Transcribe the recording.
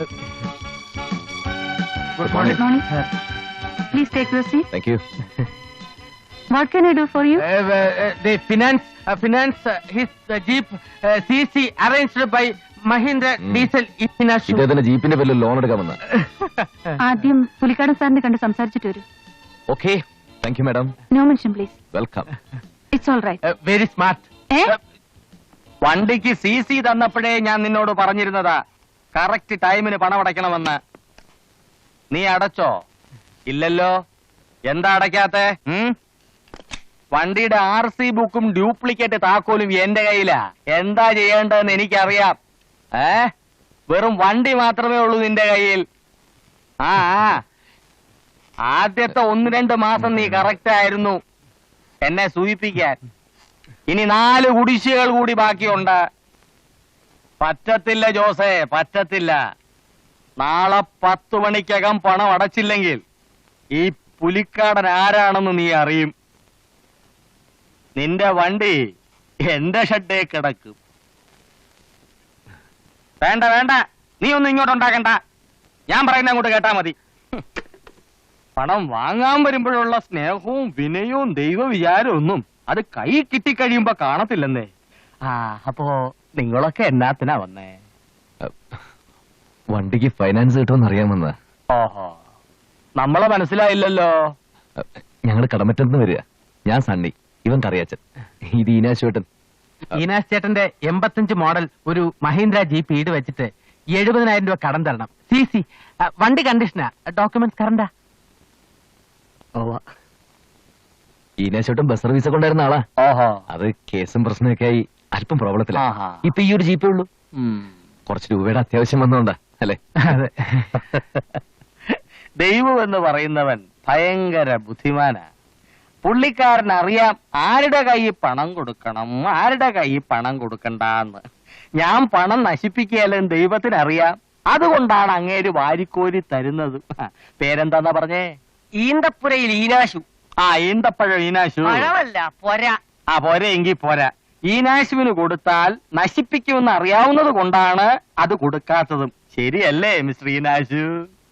Good morning. Good morning. Please take your seat. Thank you. What can I do for you? The finance, his jeep CC arranged by Mahindra Diesel Inasu. ഇദ്ദേഹത്തിന്റെ ജീപ്പിന്റെ പേരിൽ loan എടുക്കാമെന്ന്. ആദ്യം പുലിക്കാടൻ സാറിനെ കണ്ട് സംസാരിച്ചിട്ട് വരൂ. Okay, thank you madam. No mention please. Welcome. It's all right. Very smart. വണ്ടിക്ക് CC തന്നപ്പോഴേ ഞാൻ നിന്നോട് പറഞ്ഞിരുന്നതാ കറക്റ്റ് ടൈമിന് പണം അടയ്ക്കണമെന്ന്. നീ അടച്ചോ? ഇല്ലല്ലോ. എന്താ അടയ്ക്കാത്തെ? വണ്ടിയുടെ RC ബുക്കും ഡ്യൂപ്ലിക്കേറ്റ് താക്കോലും എന്റെ കയ്യിലാ. എന്താ ചെയ്യേണ്ടതെന്ന് എനിക്കറിയാം. വെറും വണ്ടി മാത്രമേ ഉള്ളൂ നിന്റെ കയ്യിൽ. ആദ്യത്തെ 1-2 മാസം നീ കറക്റ്റ് ആയിരുന്നു എന്നെ സൂചിപ്പിക്കാൻ. ഇനി 4 കുടിശ്ശികൾ കൂടി ബാക്കിയുണ്ട്. പറ്റത്തില്ല ജോസേ, പറ്റത്തില്ല. നാളെ 10 മണിക്കകം പണം അടച്ചില്ലെങ്കിൽ ഈ പുലിക്കാടൻ ആരാണെന്ന് നീ അറിയും. നിന്റെ വണ്ടി എന്റെ ഷെഡേ കിടക്കും. വേണ്ട വേണ്ട, നീ ഒന്നും ഇങ്ങോട്ടുണ്ടാക്കണ്ട. ഞാൻ പറയുന്ന അങ്ങോട്ട് കേട്ടാ മതി. പണം വാങ്ങാൻ വരുമ്പോഴുള്ള സ്നേഹവും വിനയവും ദൈവവിചാരവും ഒന്നും അത് കൈ കിട്ടിക്കഴിയുമ്പോ കാണത്തില്ലെന്നേ. അപ്പോ നിങ്ങളൊക്കെ എന്നാത്തിനാ വന്നേ? വണ്ടിക്ക് ഫൈനാൻസ് കിട്ടുമെന്ന് അറിയാമെന്ന്. ഓഹോ, നമ്മളെ മനസ്സിലായില്ലല്ലോ. ഞങ്ങൾ കടമറ്റന്ന് വരിക. ഞാൻ സണ്ണി, ഇവൻ കറിയാച്ചൻ, ഇത് ഈനാശ് ചേട്ടൻ. ഈനാശ് ചേട്ടന്റെ 85 മോഡൽ ഒരു മഹീന്ദ്ര ജീപ്പ് ഈട് വെച്ചിട്ട് 70,000 രൂപ കടം തരണം. CC വണ്ടി കണ്ടീഷനാ, ഡോക്യുമെന്റ്സ് കറണ്ടാ. ഈനാശ് ചേട്ടൻ ബസ് സർവീസ് ഒക്കെ ഉണ്ടായിരുന്ന ആളാ. ഓഹോ, അത് കേസും പ്രശ്നമൊക്കെ ആയി അല്പം പ്രോബ്ലത്തിലാ. ഇപ്പൊ ഈ ഒരു ജീപ്പേ ഉള്ളൂ. കുറച്ച് രൂപയുടെ അത്യാവശ്യം വന്നോണ്ടാ അല്ലേ? അതെ. ദൈവം എന്ന് പറയുന്നവൻ ഭയങ്കര ബുദ്ധിമാനാ. പുള്ളിക്കാരൻ അറിയാം ആരുടെ കയ്യിൽ പണം കൊടുക്കണം, ആരുടെ കയ്യിൽ പണം കൊടുക്കണ്ടെന്ന്. ഞാൻ പണം നശിപ്പിക്കുകയല്ലെന്ന് ദൈവത്തിനറിയാം. അതുകൊണ്ടാണ് അങ്ങേര് വാരിക്കോരി തരുന്നത്. പേരെന്താന്നാ പറഞ്ഞേ? ഈന്തപ്പുരയിൽ ഈനാശു. ഈന്തപ്പഴം ഈനാശു. പോരെ എങ്കിൽ പോരാ. ഈനാശുവിന് കൊടുത്താൽ നശിപ്പിക്കുമെന്ന് അറിയാവുന്നത് കൊണ്ടാണ് അത് കൊടുക്കാത്തതും. ശരിയല്ലേ മിസ്റ്റർ ഈനാശു?